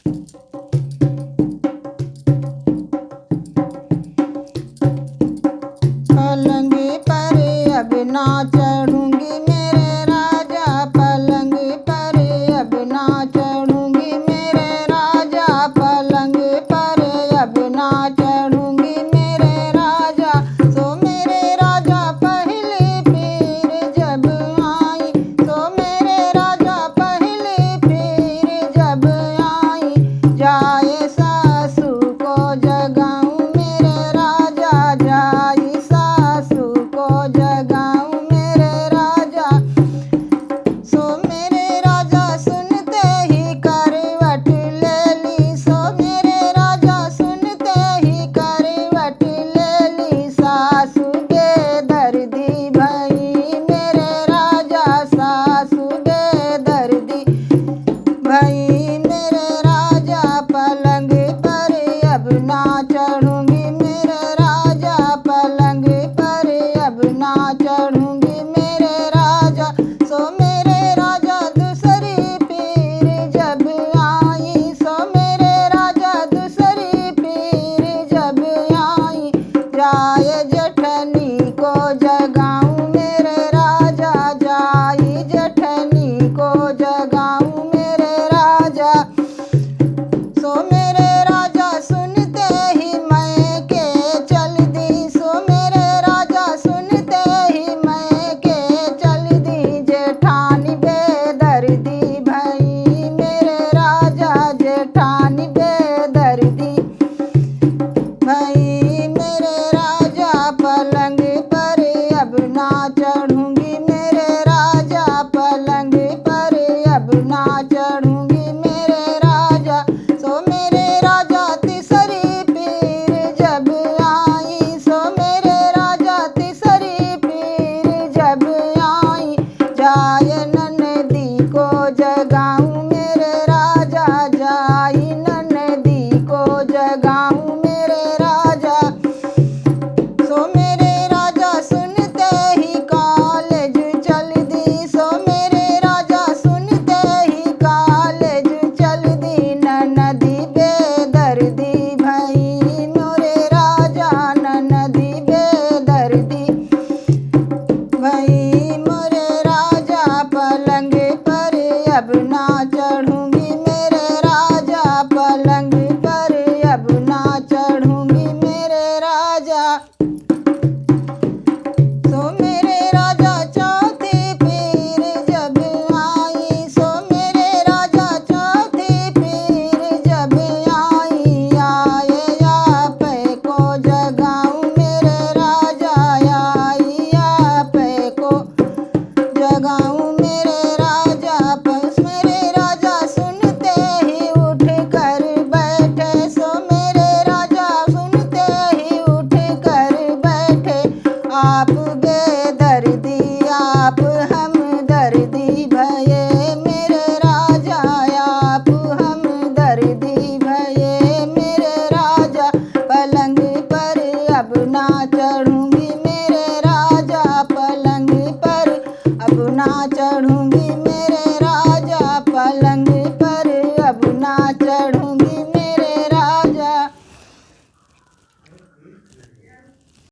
पलंग पर अब ना चढ़ूंगी मेरे राजा, पलंग पर अब ना चढ़ूंगी मेरे राजा, पलंग पर अब ना चढ़ूंगी मेरे राजा। सो मेरे राजा पहली पीर जब आई, सो मेरे राजा पहली पीर जब आई, जाए सासू को जगाऊं मेरे राजा, जाई सासू को जगाऊं मेरे राजा। सो मेरे राजा सुनते ही करवट ले ली, सो मेरे राजा सुनते ही करवट ले ली, सासू बेदर्दी भई मेरे राजा, सासू बेदर्दी भई मेरे राजा। पलंग पर अब ना चढ़ूंगी मेरे राजा, पलंग पर अब ना चढ़ूंगी मेरे राजा। सो मेरे राजा दूसरी पीर जब आई, सो मेरे राजा दूसरी पीर जब आई, जाए जेठनी को जगाऊं मेरे राजा, जाई जेठनी को जगाऊं मेरे राजा। सो मेरे राजा सुनते ही मैं के चल दी, सो मेरे राजा सुनते ही मैं के चल दी, जेठानी बेदर्दी भई मेरे राजा, जेठानी